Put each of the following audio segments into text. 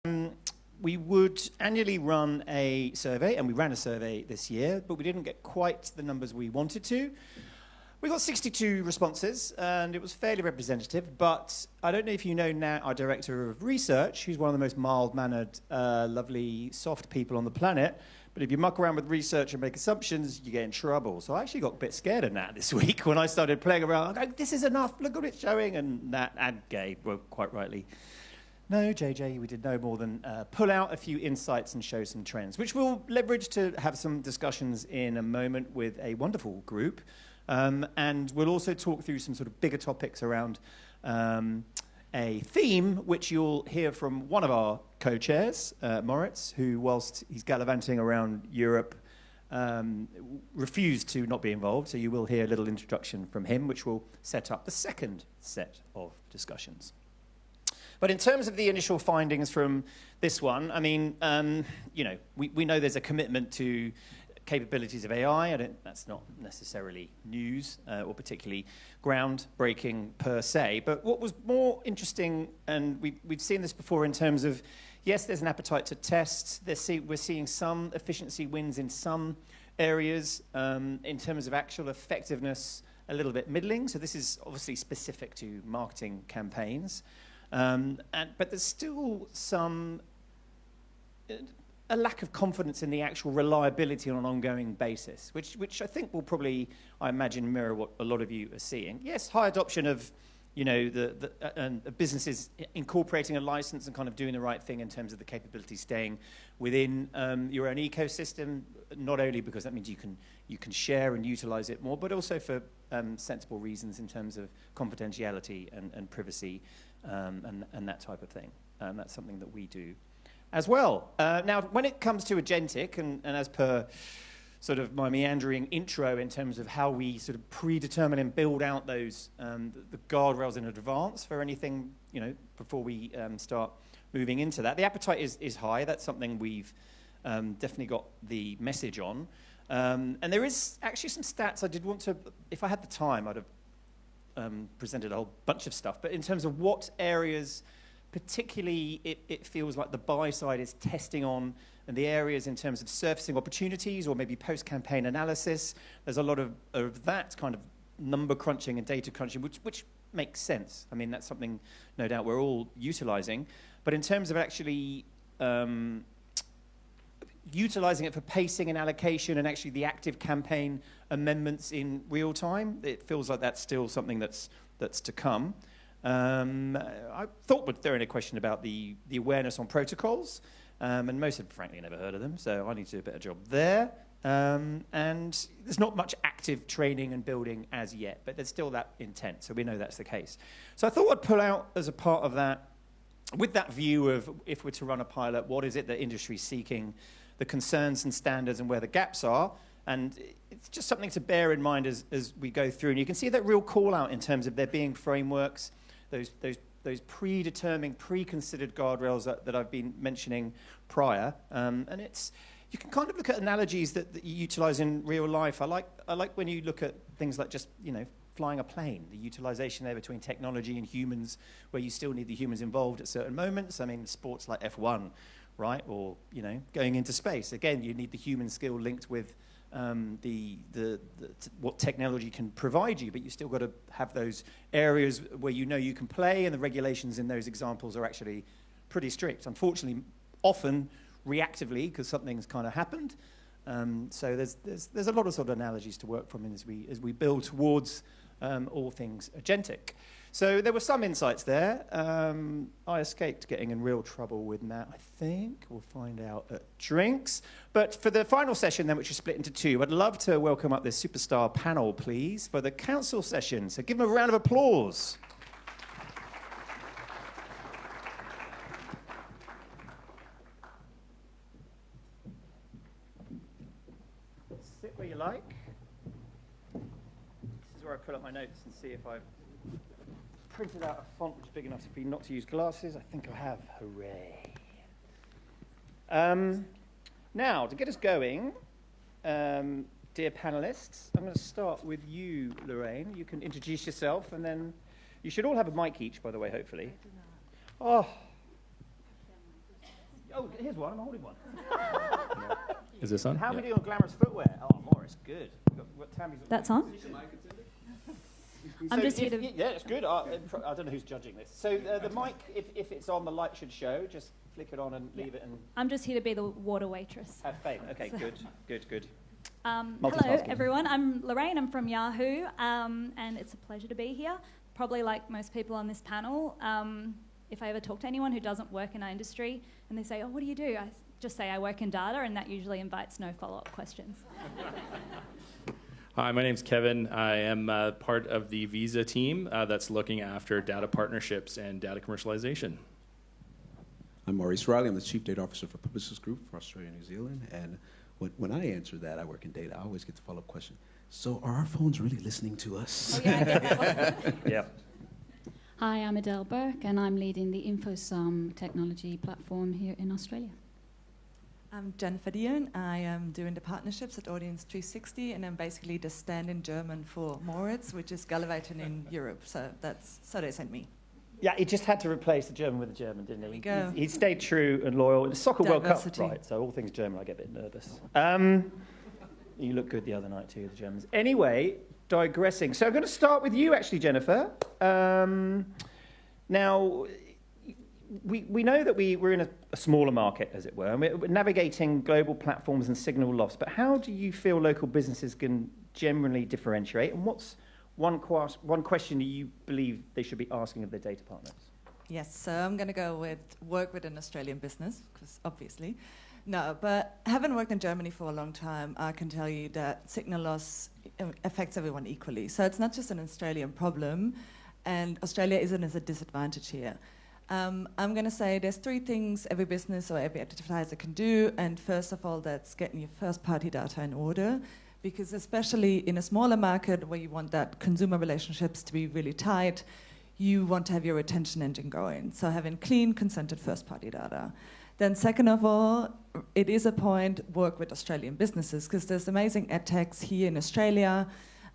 We would annually run a survey, and we ran a survey this year, but we didn't get quite the numbers we wanted to. We got 62 responses, and it was fairly representative, but I don't know if you know now our director of research, who's one of the most mild-mannered, lovely, soft people on the planet, but if you muck around with research and make assumptions, you get in trouble. So I actually got a bit scared of Nat this week when I started playing around. I go, this is enough, look what it's showing, and Nat and Gabe were quite rightly. No, JJ, we did no more than pull out a few insights and show some trends, which we'll leverage to have some discussions in a moment with a wonderful group. And we'll also talk through some sort of bigger topics around a theme, which you'll hear from one of our co-chairs, Moritz, who, whilst he's gallivanting around Europe, refused to not be involved. So you will hear a little introduction from him, which will set up the second set of discussions. But in terms of the initial findings from this one, I mean, we know there's a commitment to capabilities of AI. That's not necessarily news or particularly groundbreaking per se. But what was more interesting, and we've seen this before in terms of, yes, there's an appetite to test. We're seeing some efficiency wins in some areas. In terms of actual effectiveness, a little bit middling. So this is obviously specific to marketing campaigns. But there's still a lack of confidence in the actual reliability on an ongoing basis, which I think will probably, I imagine, mirror what a lot of you are seeing. Yes, high adoption of, the businesses incorporating a license and kind of doing the right thing in terms of the capability staying within your own ecosystem, not only because that means you can share and utilize it more, but also for sensible reasons in terms of confidentiality and privacy and that type of thing. That's something that we do as well. Now, when it comes to agentic, and as per sort of my meandering intro in terms of how we sort of predetermine and build out those the guardrails in advance for anything, before we start moving into that, the appetite is high. That's something we've definitely got the message on. And there is actually some stats I did want to, if I had the time, I'd have presented a whole bunch of stuff. But in terms of what areas particularly it feels like the buy side is testing on, and the areas in terms of surfacing opportunities or maybe post-campaign analysis, there's a lot of that kind of number crunching and data crunching, which makes sense. I mean, that's something no doubt we're all utilizing. But in terms of actually utilizing it for pacing and allocation and actually the active campaign amendments in real time, it feels like that's still something that's to come. I thought we'd throw in a question about the awareness on protocols, and most have frankly never heard of them, so I need to do a better job there. And there's not much active training and building as yet, but there's still that intent, so we know that's the case. So I thought I'd pull out as a part of that, with that view of if we're to run a pilot, what is it that industry's seeking, the concerns and standards and where the gaps are. And it's just something to bear in mind as we go through. And you can see that real call out in terms of there being frameworks, those predetermined, pre-considered guardrails that I've been mentioning prior. And you can kind of look at analogies that you utilize in real life. I like when you look at things like just, flying a plane, the utilization there between technology and humans, where you still need the humans involved at certain moments. I mean, sports like F1, right? Or, going into space. Again, you need the human skill linked with what technology can provide you, but you still got to have those areas where you can play, and the regulations in those examples are actually pretty strict. Unfortunately, often reactively because something's kind of happened. So there's a lot of sort of analogies to work from as we build towards all things agentic. So there were some insights there. I escaped getting in real trouble with Matt, I think. We'll find out at drinks. But for the final session then, which is split into two, I'd love to welcome up this superstar panel, please, for the council session. So give them a round of applause. Sit where you like. This is where I pull up my notes and see if I've printed out a font which is big enough for you not to use glasses. I think I have. Hooray. Now, to get us going, dear panelists, I'm going to start with you, Lorraine. You can introduce yourself, and then you should all have a mic each, by the way, hopefully. Oh, Oh, here's one. I'm holding one. Is this on? How are we doing on glamorous footwear? Oh, Morris, good. That's on. I'm just here to... Yeah, it's good. I don't know who's judging this. So the mic, if it's on, the light should show. Just flick it on and leave it. And I'm just here to be the water waitress. have faith. Okay, So- good. Hello, everyone. I'm Lorraine. I'm from Yahoo, and it's a pleasure to be here. Probably like most people on this panel, if I ever talk to anyone who doesn't work in our industry and they say, oh, what do you do? I just say I work in data, and that usually invites no follow-up questions. Hi, my name's Kevin. I am part of the Visa team that's looking after data partnerships and data commercialization. I'm Maurice Riley. I'm the Chief Data Officer for Publicis Group for Australia and New Zealand. And when I answer that, I work in data, I always get the follow-up question. So are our phones really listening to us? Oh, yeah, I get that one. Yeah. Hi, I'm Adele Burke, and I'm leading the InfoSum technology platform here in Australia. I'm Jennifer Dion. I am doing the partnerships at Audience 360, and I'm basically the stand-in German for Moritz, which is gallivanting in Europe. So they sent me. Yeah, he just had to replace the German with the German, didn't he? There we go. He stayed true and loyal. The Soccer Diversity. World Cup, right? So all things German, I get a bit nervous. You looked good the other night too, the Germans. Anyway, digressing. So I'm going to start with you, actually, Jennifer. Now, we know that we're in a smaller market, as it were, and we're navigating global platforms and signal loss. But how do you feel local businesses can generally differentiate? And what's one question do you believe they should be asking of their data partners? Yes, so I'm going to go with work with an Australian business, because obviously. No, but having worked in Germany for a long time, I can tell you that signal loss affects everyone equally. So it's not just an Australian problem, and Australia isn't at a disadvantage here. I'm going to say there's three things every business or every advertiser can do, and first of all, that's getting your first-party data in order, because especially in a smaller market where you want that consumer relationships to be really tight, you want to have your retention engine going. So having clean, consented first-party data. Then second of all, it is a point work with Australian businesses, because there's amazing ad techs here in Australia,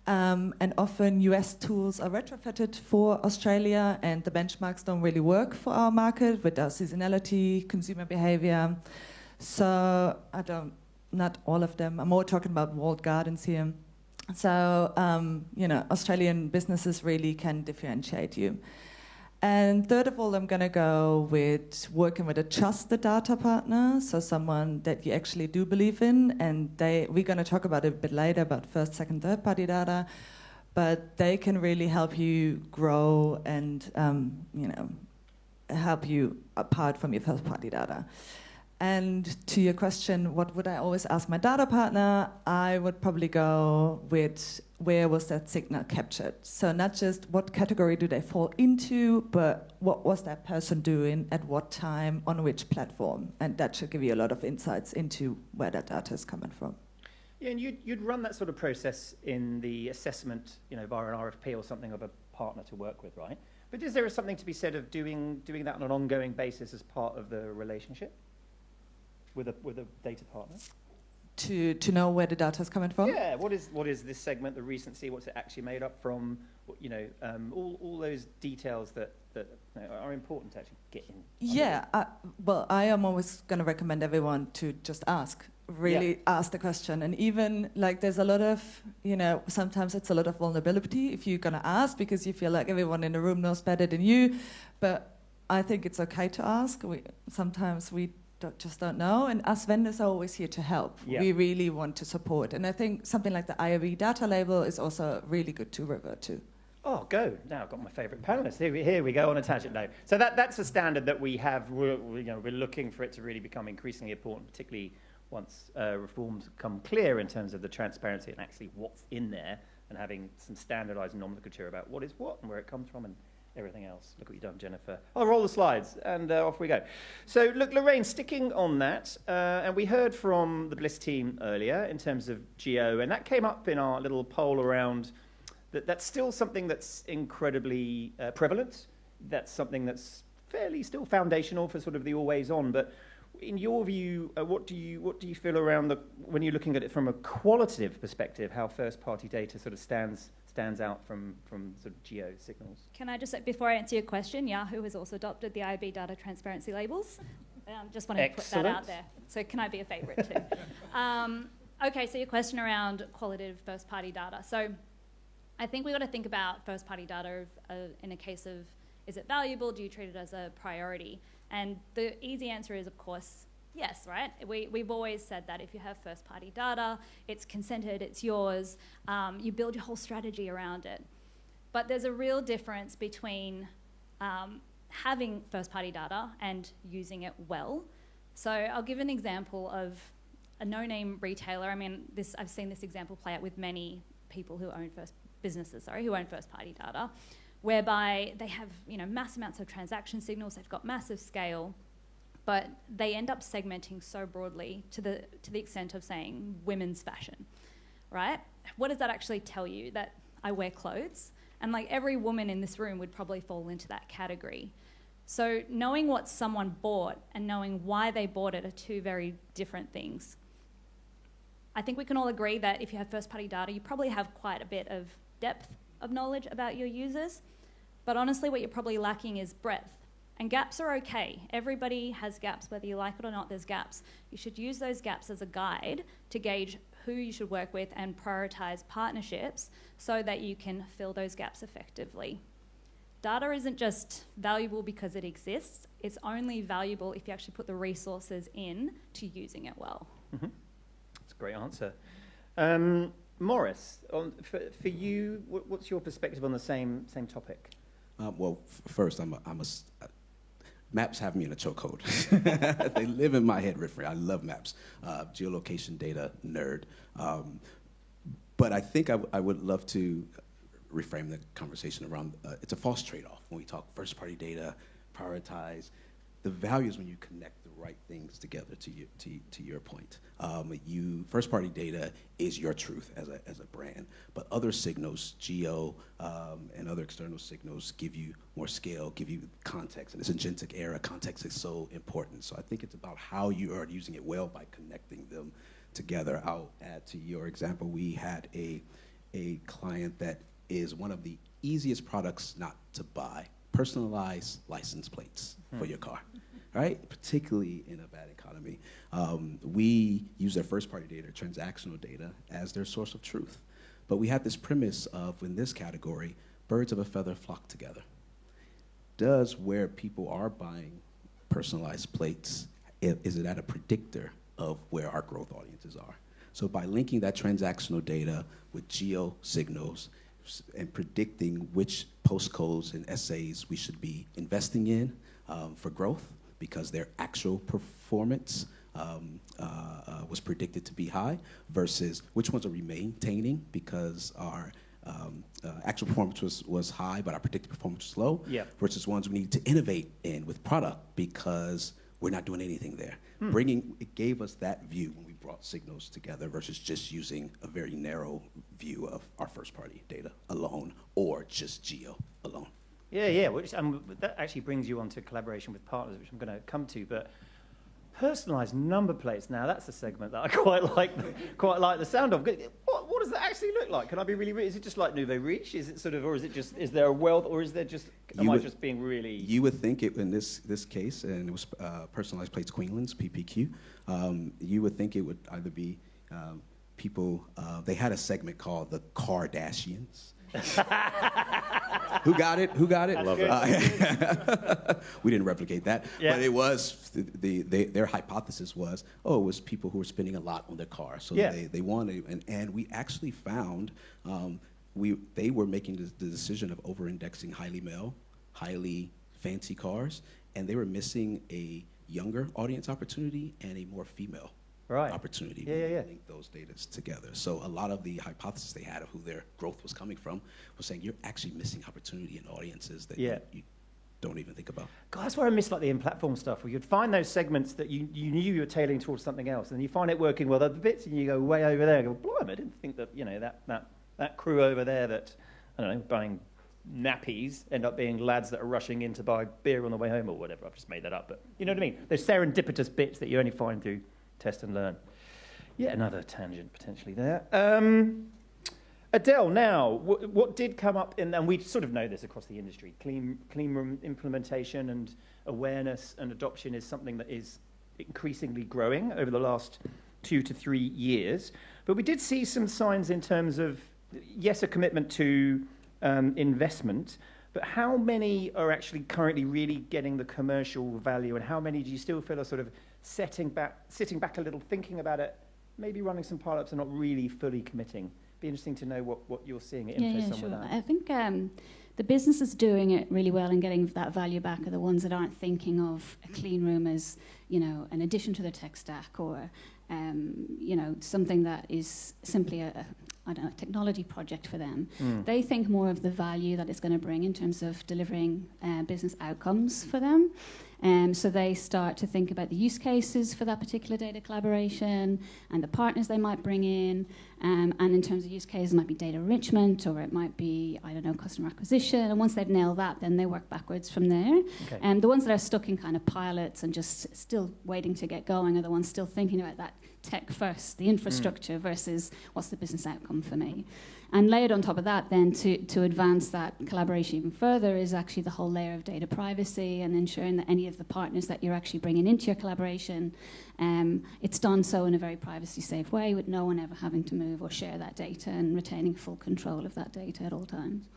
and often US tools are retrofitted for Australia, and the benchmarks don't really work for our market with our seasonality, consumer behavior. So not all of them. I'm more talking about walled gardens here. So, Australian businesses really can differentiate you. And third of all, I'm going to go with working with a trusted data partner, so someone that you actually do believe in. And we're going to talk about it a bit later about first, second, third-party data, but they can really help you grow and help you apart from your first-party data. And to your question, what would I always ask my data partner? I would probably go with where was that signal captured? So not just what category do they fall into, but what was that person doing at what time on which platform? And that should give you a lot of insights into where that data is coming from. Yeah, and you'd run that sort of process in the assessment, via an RFP or something of a partner to work with, right? But is there something to be said of doing that on an ongoing basis as part of the relationship with a data partner? To know where the data is coming from? Yeah, what is this segment, the recency, what's it actually made up from? All those details that are important to actually get in. Yeah, I am always going to recommend everyone to just ask. Really ask the question. And even there's a lot of, sometimes it's a lot of vulnerability if you're going to ask because you feel like everyone in the room knows better than you. But I think it's okay to ask. Sometimes we just don't know, and us vendors are always here to help. Yeah. We really want to support, and I think something like the IRB data label is also really good to revert to. Oh, go. Now I've got my favourite panellist. Here we go on a tangent now. So that's a standard that we have. We're looking for it to really become increasingly important, particularly once reforms become clear in terms of the transparency and actually what's in there, and having some standardised nomenclature about what is what and where it comes from and everything else. Look what you've done, Jennifer. I'll roll the slides, and off we go. So, look, Lorraine, sticking on that, and we heard from the Bliss team earlier in terms of geo, and that came up in our little poll around that's still something that's incredibly prevalent. That's something that's fairly still foundational for sort of the always on. But in your view, what do you feel around when you're looking at it from a qualitative perspective, how first-party data sort of stands out from sort of geo signals? Can I just say, before I answer your question, Yahoo has also adopted the IB data transparency labels. Just wanted to put that out there. So can I be a favourite too? Okay, so your question around qualitative first-party data. So I think we've got to think about first-party data in a case of, is it valuable? Do you treat it as a priority? And the easy answer is, of course, yes, right? We've always said that if you have first-party data, it's consented, it's yours, you build your whole strategy around it. But there's a real difference between having first-party data and using it well. So I'll give an example of a no-name retailer. I mean, I've seen this example play out with many people who own first-party data, whereby they have mass amounts of transaction signals, they've got massive scale, but they end up segmenting so broadly to the extent of saying women's fashion, right? What does that actually tell you? That I wear clothes, and like every woman in this room would probably fall into that category. So knowing what someone bought and knowing why they bought it are two very different things. I think we can all agree that if you have first-party data, you probably have quite a bit of depth of knowledge about your users, but honestly what you're probably lacking is breadth. And gaps are okay. Everybody has gaps, whether you like it or not, there's gaps. You should use those gaps as a guide to gauge who you should work with and prioritize partnerships so that you can fill those gaps effectively. Data isn't just valuable because it exists, it's only valuable if you actually put the resources in to using it well. Mm-hmm. That's a great answer. Maurice, for you, what's your perspective on the same topic? Well, first, maps have me in a chokehold. They live in my head, Riffrey. I love maps. Geolocation data nerd. But I think I would love to reframe the conversation around, it's a false trade-off when we talk first-party data, prioritize. The value is when you connect the right things together to your point. First-party data is your truth as a brand, but other signals, geo and other external signals, give you more scale, give you context. In this agentic era, context is so important. So I think it's about how you are using it well by connecting them together. I'll add to your example, we had a client that is one of the easiest products not to buy, personalized license plates for your car, right? Particularly in a bad economy. We use their first-party data, transactional data, as their source of truth. But we had this premise of, in this category, birds of a feather flock together. Does where people are buying personalized plates, is it at a predictor of where our growth audiences are? So by linking that transactional data with geo signals, and predicting which postcodes and essays we should be investing in for growth because their actual performance was predicted to be high versus which ones are we maintaining because our actual performance was high but our predicted performance was low versus ones we need to innovate in with product because we're not doing anything there. It gave us that view when we brought signals together versus just using a very narrow view of our first-party data alone or just geo alone. Yeah, that actually brings you on to collaboration with partners, which I'm going to come to, but personalised number plates, now that's a segment that I quite like the sound of. What does that actually look like? Can I be really, is it just like Nouveau Riche? Is it sort of, or is it just, is there a wealth, or is there just, I just being really? You would think it, in this case, and it was personalized plates Queenlands, PPQ, you would think it would either be people, they had a segment called the Kardashians. Who got it? Love it. We didn't replicate that, but it was their hypothesis was, it was people who were spending a lot on their car, so they wanted, and we actually found they were making the decision of over-indexing highly male, highly fancy cars, and they were missing a younger audience opportunity and a more female opportunity. Link those data together. So a lot of the hypothesis they had of who their growth was coming from was saying you're actually missing opportunity in audiences that you don't even think about. God, that's where I miss like the in-platform stuff, where you'd find those segments that you knew you were tailoring towards something else, and you find it working well. Other bits, and you go way over there. And go, blimey, I didn't think that that crew over there that I don't know buying nappies end up being lads that are rushing in to buy beer on the way home or whatever. I've just made that up, but you know what I mean. Those serendipitous bits that you only find through test and learn. Yeah, another tangent potentially there. Adele, now, what did come up and we sort of know this across the industry, clean room implementation and awareness and adoption is something that is increasingly growing over the last 2 to 3 years. But we did see some signs in terms of, yes, a commitment to investment, but how many are actually currently really getting the commercial value, and how many do you still feel are sort of sitting back a little, thinking about it, maybe running some pilots and not really fully committing? Be interesting to know what you're seeing at InfoSum with that. I think the businesses doing it really well and getting that value back are the ones that aren't thinking of a clean room as, an addition to their tech stack or, something that is simply a technology project for them. They think more of the value that it's going to bring in terms of delivering business outcomes for them. So they start to think about the use cases for that particular data collaboration and the partners they might bring in. And in terms of use cases, it might be data enrichment or it might be, customer acquisition. And once they've nailed that, then they work backwards from there. Okay. And the ones that are stuck in kind of pilots and just still waiting to get going are the ones still thinking about that tech first, the infrastructure versus what's the business outcome for me. And layered on top of that, then, to advance that collaboration even further is actually the whole layer of data privacy and ensuring that any of the partners that you're actually bringing into your collaboration, it's done so in a very privacy-safe way with no one ever having to move or share that data and retaining full control of that data at all times.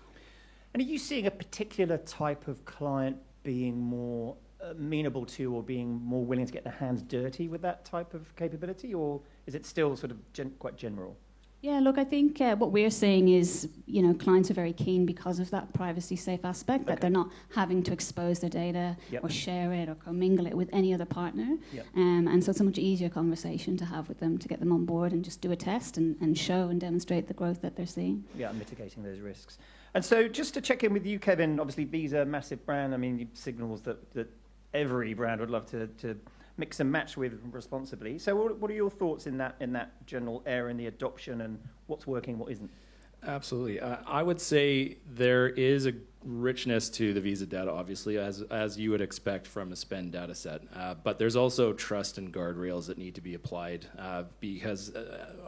And are you seeing a particular type of client being more amenable to or being more willing to get their hands dirty with that type of capability, or is it still sort of quite general? Yeah, look, I think what we're seeing is, clients are very keen because of that privacy-safe aspect, that they're not having to expose their data or share it or commingle it with any other partner. And so it's a much easier conversation to have with them to get them on board and just do a test and show and demonstrate the growth that they're seeing. Yeah, mitigating those risks. And so just to check in with you, Kevin, obviously Visa, massive brand. I mean, signals that every brand would love to mix and match with responsibly. So what are your thoughts in that general area in the adoption and what's working, what isn't? Absolutely. I would say there is a richness to the Visa data, obviously, as you would expect from a spend data set. But there's also trust and guardrails that need to be applied because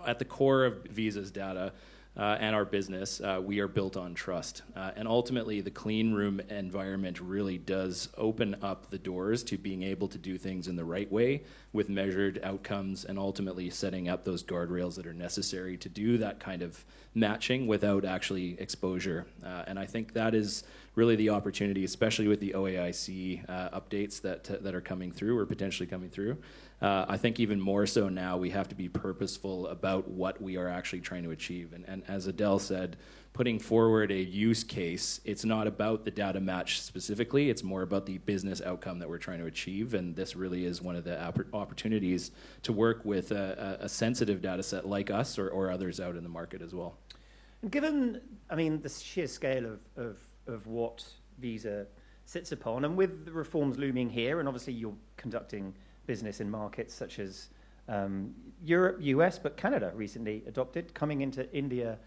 at the core of Visa's data and our business, we are built on trust. And ultimately, the clean room environment really does open up the doors to being able to do things in the right way with measured outcomes and ultimately setting up those guardrails that are necessary to do that kind of matching without actually exposure. And I think that is really the opportunity, especially with the OAIC updates that are coming through or potentially coming through. I think even more so now, we have to be purposeful about what we are actually trying to achieve. And as Adele said, putting forward a use case, it's not about the data match specifically, it's more about the business outcome that we're trying to achieve. And this really is one of the opportunities to work with a sensitive data set like us or others out in the market as well. And given, the sheer scale of what Visa sits upon, and with the reforms looming here, and obviously you're conducting business in markets such as Europe, US, but Canada recently adopted, coming into India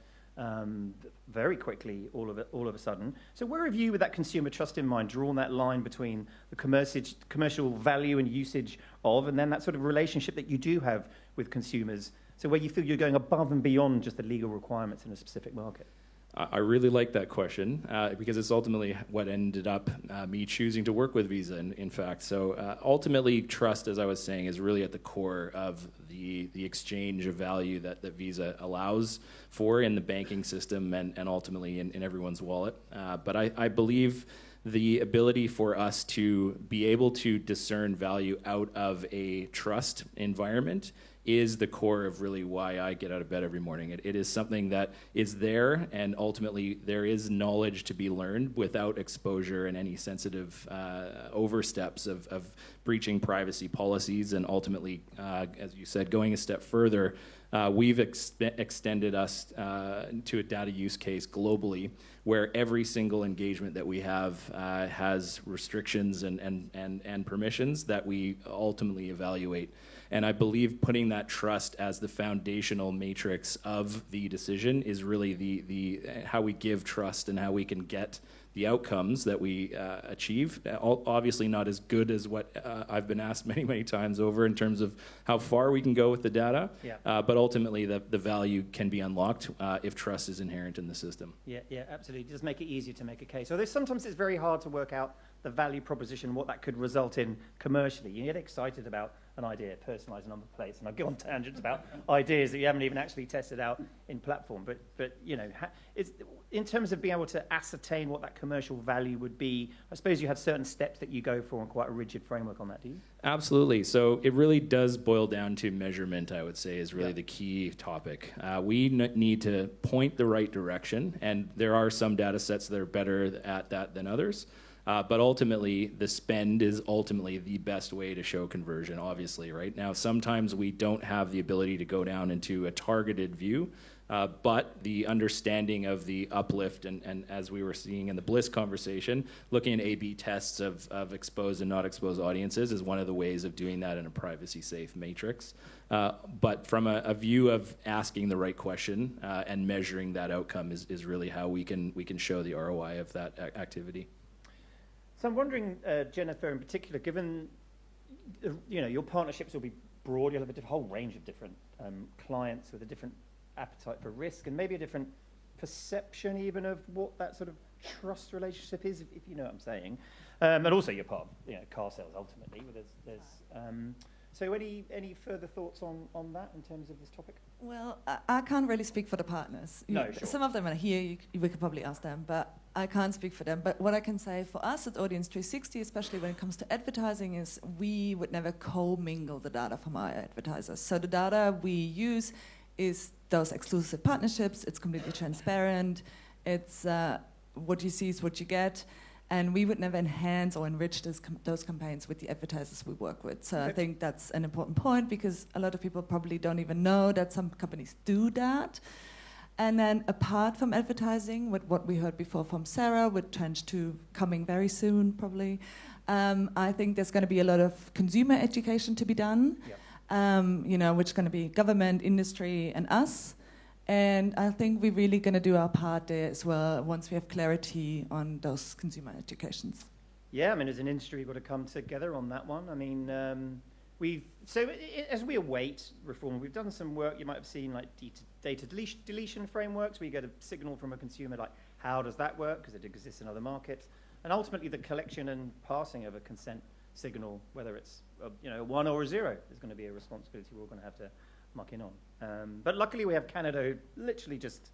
very quickly all of a sudden. So where have you, with that consumer trust in mind, drawn that line between the commercial value and usage of, and then that sort of relationship that you do have with consumers, so where you feel you're going above and beyond just the legal requirements in a specific market? I really like that question because it's ultimately what ended up me choosing to work with Visa, in fact. So ultimately, trust, as I was saying, is really at the core of the exchange of value that Visa allows for in the banking system and ultimately in everyone's wallet. But I believe the ability for us to be able to discern value out of a trust environment is the core of really why I get out of bed every morning. It is something that is there, and ultimately there is knowledge to be learned without exposure and any sensitive oversteps of breaching privacy policies, and ultimately, as you said, going a step further, we've extended us to a data use case globally where every single engagement that we have has restrictions and permissions that we ultimately evaluate. And I believe putting that trust as the foundational matrix of the decision is really the how we give trust and how we can get the outcomes that we achieve. Obviously not as good as what I've been asked many, many times over in terms of how far we can go with the data, but ultimately the value can be unlocked if trust is inherent in the system. Yeah, absolutely. Just make it easier to make a case. Although sometimes it's very hard to work out the value proposition, what that could result in commercially. You get excited about an idea, personalised number plates, and I go on tangents about ideas that you haven't even actually tested out in platform. But you know, it's, in terms of being able to ascertain what that commercial value would be, I suppose you have certain steps that you go for and quite a rigid framework on that, do you? Absolutely. So it really does boil down to measurement, I would say, is really the key topic. We need to point the right direction, and there are some data sets that are better at that than others. But ultimately, the spend is ultimately the best way to show conversion, obviously, right? Now, sometimes we don't have the ability to go down into a targeted view, but the understanding of the uplift, and as we were seeing in the Bliss conversation, looking at A/B tests of exposed and not exposed audiences is one of the ways of doing that in a privacy-safe matrix. But from a view of asking the right question and measuring that outcome is really how we can show the ROI of that activity. So I'm wondering, Jennifer, in particular, given your partnerships will be broad, you'll have a whole range of different clients with a different appetite for risk and maybe a different perception even of what that sort of trust relationship is, if you know what I'm saying. And also you're part of car sales ultimately. So any further thoughts on that in terms of this topic? Well, I can't really speak for the partners. No, sure. Some of them are here, we could probably ask them, but I can't speak for them. But what I can say for us at Audience 360, especially when it comes to advertising, is we would never co-mingle the data from our advertisers. So the data we use is those exclusive partnerships. It's completely transparent. It's what you see is what you get. And we would never enhance or enrich those campaigns with the advertisers we work with. So I think that's an important point because a lot of people probably don't even know that some companies do that. And then apart from advertising, with what we heard before from Sarah, with Trench 2 coming very soon probably, I think there's going to be a lot of consumer education to be done, which is going to be government, industry, and us. And I think we're really going to do our part there as well once we have clarity on those consumer educations. Yeah, I mean, as an industry, we've got to come together on that one. I mean, as we await reform, we've done some work. You might have seen like data deletion frameworks where you get a signal from a consumer, like how does that work? Because it exists in other markets. And ultimately, the collection and passing of a consent signal, whether it's a 1 or a 0, is going to be a responsibility we're all going to have to muck in on. But luckily we have Canada literally just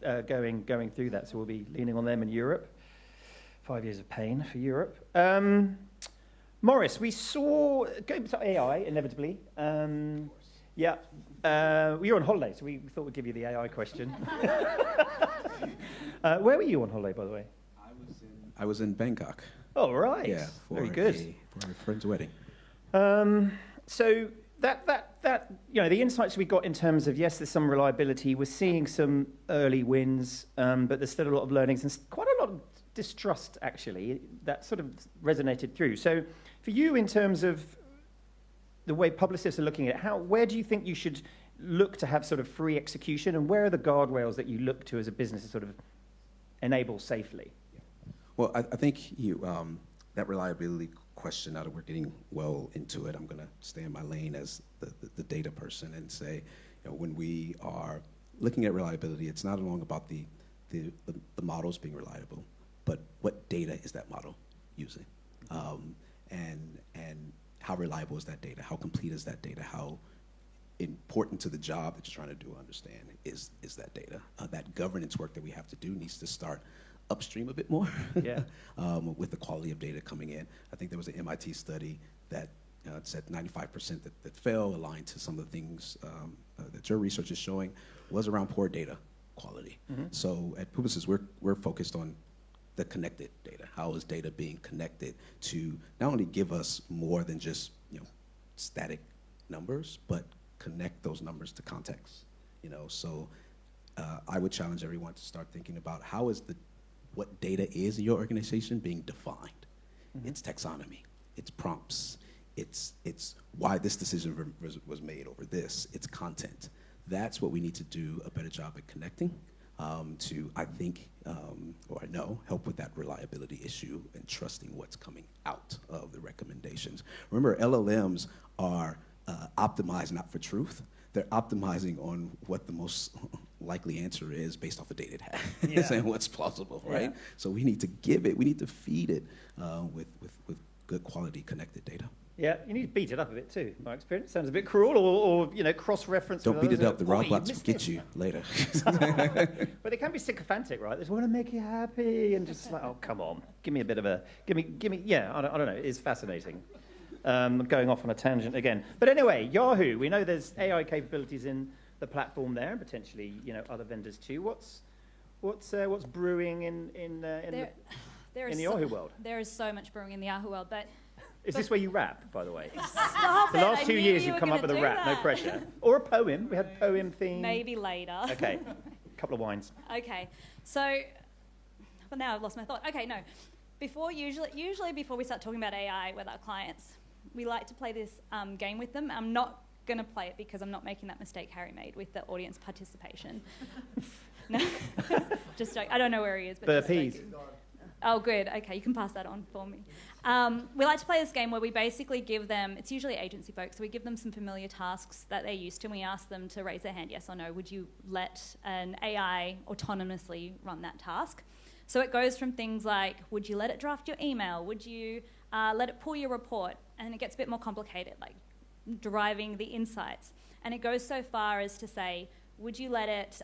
going through that, so we'll be leaning on them in Europe. 5 years of pain for Europe. Maurice, we saw, going to AI inevitably. You're on holiday, so we thought we'd give you the AI question. Where were you on holiday, by the way? I was in Bangkok. Oh, right. Yeah, very good. For a friend's wedding. So that the insights we got in terms of, yes, there's some reliability, we're seeing some early wins, but there's still a lot of learnings and quite a lot of distrust, actually, that sort of resonated through. So for you, in terms of the way publicists are looking at it, where do you think you should look to have sort of free execution, and where are the guardrails that you look to as a business to sort of enable safely? Well, I think that reliability question, now that we're getting well into it, I'm going to stay in my lane as the data person and say, when we are looking at reliability, it's not only about the models being reliable, but what data is that model using, and how reliable is that data? How complete is that data? How important to the job that you're trying to do understand is that data? That governance work that we have to do needs to start upstream a bit more. With the quality of data coming in. I think there was an MIT study that said 95% that fail aligned to some of the things that your research is showing was around poor data quality. Mm-hmm. So at Publicis, we're focused on the connected data. How is data being connected to not only give us more than just static numbers, but connect those numbers to context. So I would challenge everyone to start thinking about how is what data is in your organization being defined. Mm-hmm. It's taxonomy, it's prompts, it's why this decision was made over this, it's content. That's what we need to do a better job at connecting to, I think, or I know, help with that reliability issue and trusting what's coming out of the recommendations. Remember, LLMs are optimized not for truth. They're optimizing on what the most likely answer is based off the data it has and what's plausible, right? Yeah. So we need to give it, we need to feed it with good quality connected data. Yeah, you need to beat it up a bit too. My experience sounds a bit cruel, or you know, cross-reference. Don't beat it up. The robots will will get you later. But they can be sycophantic, right? They just want to make you happy and just like, oh, come on, give me a bit of a, give me. Yeah, I don't know. It's fascinating. Going off on a tangent again. But anyway, Yahoo. We know there's AI capabilities in the platform there, and potentially, you know, other vendors too. What's brewing in the Yahoo world? There is so much brewing in the Yahoo world, but. Is this where you rap, by the way? Stop The it, last I 2 knew years you you've were come up with gonna a do rap, no that. pressure. Or a poem. We had poem theme. Maybe later. Okay, couple of wines. Okay, so, well, now I've lost my thought. Okay, no. Usually before we start talking about AI with our clients, we like to play this game with them. I'm not going to play it because I'm not making that mistake Harry made with the audience participation. No, just joking. I don't know where he is. But Burpees. Oh, good. Okay, you can pass that on for me. We like to play this game where we basically give them, it's usually agency folks, so we give them some familiar tasks that they're used to, and we ask them to raise their hand, yes or no. Would you let an AI autonomously run that task? So it goes from things like, would you let it draft your email? Would you let it pull your report? And it gets a bit more complicated, like deriving the insights. And it goes so far as to say, would you let it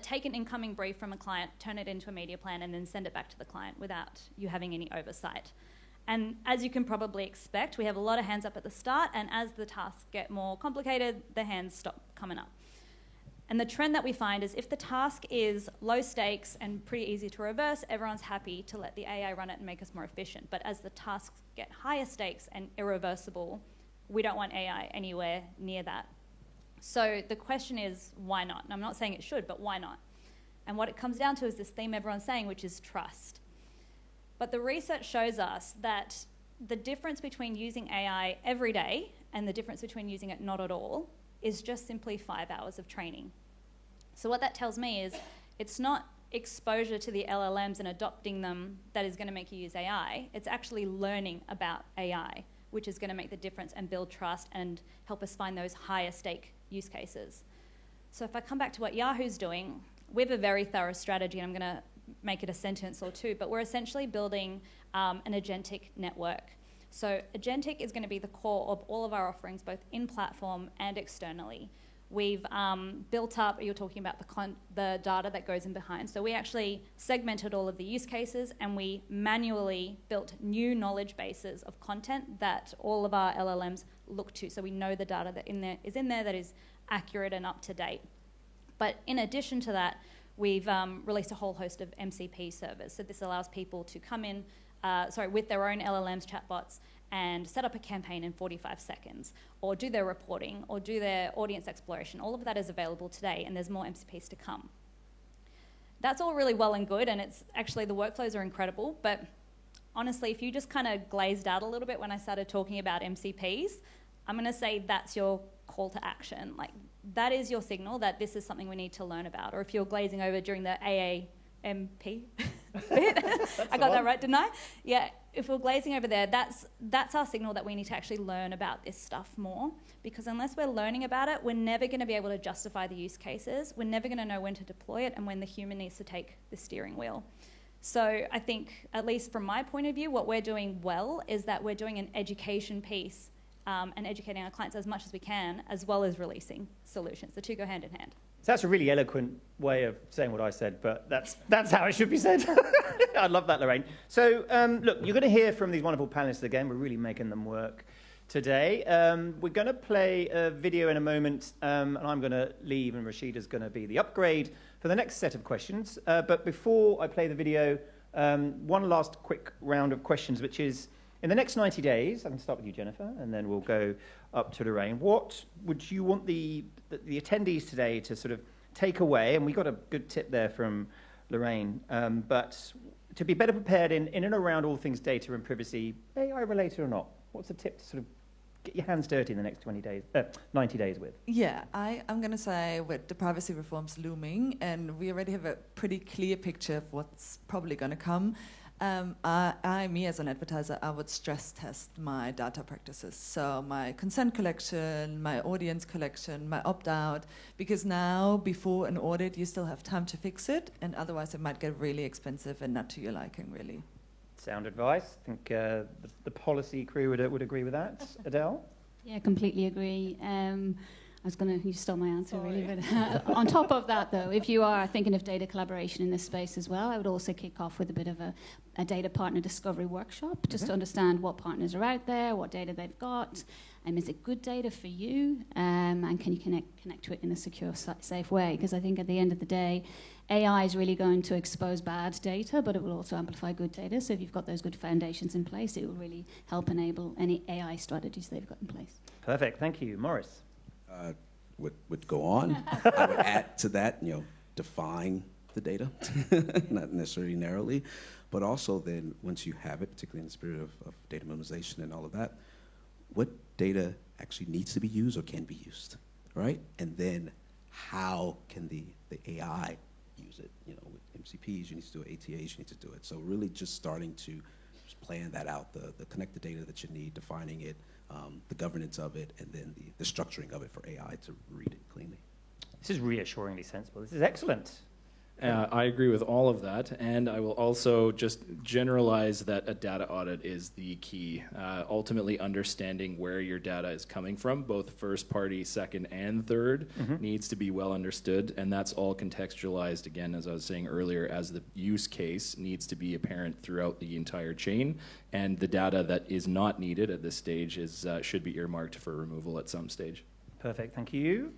take an incoming brief from a client, turn it into a media plan, and then send it back to the client without you having any oversight? And as you can probably expect, we have a lot of hands up at the start, and as the tasks get more complicated, the hands stop coming up. And the trend that we find is if the task is low stakes and pretty easy to reverse, everyone's happy to let the AI run it and make us more efficient. But as the tasks get higher stakes and irreversible, we don't want AI anywhere near that. So the question is, why not? And I'm not saying it should, but why not? And what it comes down to is this theme everyone's saying, which is trust. But the research shows us that the difference between using AI every day and the difference between using it not at all is just simply 5 hours of training. So what that tells me is it's not exposure to the LLMs and adopting them that is going to make you use AI. It's actually learning about AI, which is going to make the difference and build trust and help us find those higher stake use cases. So if I come back to what Yahoo's doing, we have a very thorough strategy, and I'm going to make it a sentence or two, but we're essentially building an agentic network. So agentic is going to be the core of all of our offerings, both in-platform and externally. We've built up, you're talking about the data that goes in behind. So we actually segmented all of the use cases, and we manually built new knowledge bases of content that all of our LLMs look to. So we know the data that is in there that is accurate and up to date. But in addition to that, we've released a whole host of MCP servers. So this allows people to come in, with their own LLMs, chatbots, and set up a campaign in 45 seconds, or do their reporting, or do their audience exploration. All of that is available today, and there's more MCPs to come. That's all really well and good, and it's actually, the workflows are incredible, but honestly, if you just kind of glazed out a little bit when I started talking about MCPs, I'm going to say that's your call to action. Like, that is your signal that this is something we need to learn about. Or if you're glazing over during the AAMP bit, I got that right, didn't I? Yeah, if we're glazing over there, that's our signal that we need to actually learn about this stuff more. Because unless we're learning about it, we're never going to be able to justify the use cases. We're never going to know when to deploy it and when the human needs to take the steering wheel. So I think, at least from my point of view, what we're doing well is that we're doing an education piece and educating our clients as much as we can, as well as releasing solutions. The two go hand in hand. So that's a really eloquent way of saying what I said, but that's how it should be said. I love that, Lorraine. So look, you're going to hear from these wonderful panelists again. We're really making them work today. We're going to play a video in a moment, and I'm going to leave, and Rashida's going to be the upgrade for the next set of questions. But before I play the video, one last quick round of questions, which is, in the next 90 days, I can start with you, Jennifer, and then we'll go up to Lorraine. What would you want the attendees today to sort of take away? And we got a good tip there from Lorraine, but to be better prepared in and around all things data and privacy, AI related or not. What's the tip to sort of get your hands dirty in the next 90 days with? Yeah, I'm going to say with the privacy reforms looming, and we already have a pretty clear picture of what's probably going to come, me as an advertiser, I would stress test my data practices. So my consent collection, my audience collection, my opt-out, because now before an audit you still have time to fix it, and otherwise it might get really expensive and not to your liking, really. Sound advice. I think the policy crew would agree with that. Adele? Yeah, completely agree. You stole my answer, really. But on top of that, though, if you are thinking of data collaboration in this space as well, I would also kick off with a bit of a data partner discovery workshop, just to understand what partners are out there, what data they've got, and is it good data for you, and can you connect to it in a secure, safe way? Because I think at the end of the day, AI is really going to expose bad data, but it will also amplify good data. So if you've got those good foundations in place, it will really help enable any AI strategies they've got in place. Perfect. Thank you. Morris? Would go on. I would add to that, define the data, not necessarily narrowly, but also then once you have it, particularly in the spirit of data minimization and all of that, what data actually needs to be used or can be used, right? And then how can the AI use it? With MCPs, you need to do it, ATAs, you need to do it. So really just starting to plan that out, the connect the data that you need, defining it, the governance of it, and then the structuring of it for AI to read it cleanly. This is reassuringly sensible. This is excellent. I agree with all of that, and I will also just generalize that a data audit is the key. Ultimately, understanding where your data is coming from, both first party, second, and third, needs to be well understood, and that's all contextualized, again, as I was saying earlier, as the use case needs to be apparent throughout the entire chain, and the data that is not needed at this stage should be earmarked for removal at some stage. Perfect. Thank you.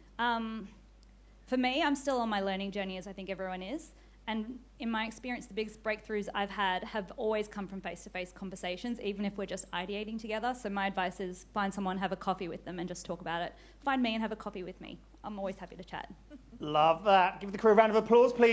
For me, I'm still on my learning journey, as I think everyone is. And in my experience, the biggest breakthroughs I've had have always come from face-to-face conversations, even if we're just ideating together. So my advice is find someone, have a coffee with them, and just talk about it. Find me and have a coffee with me. I'm always happy to chat. Love that. Give the crew a round of applause, please.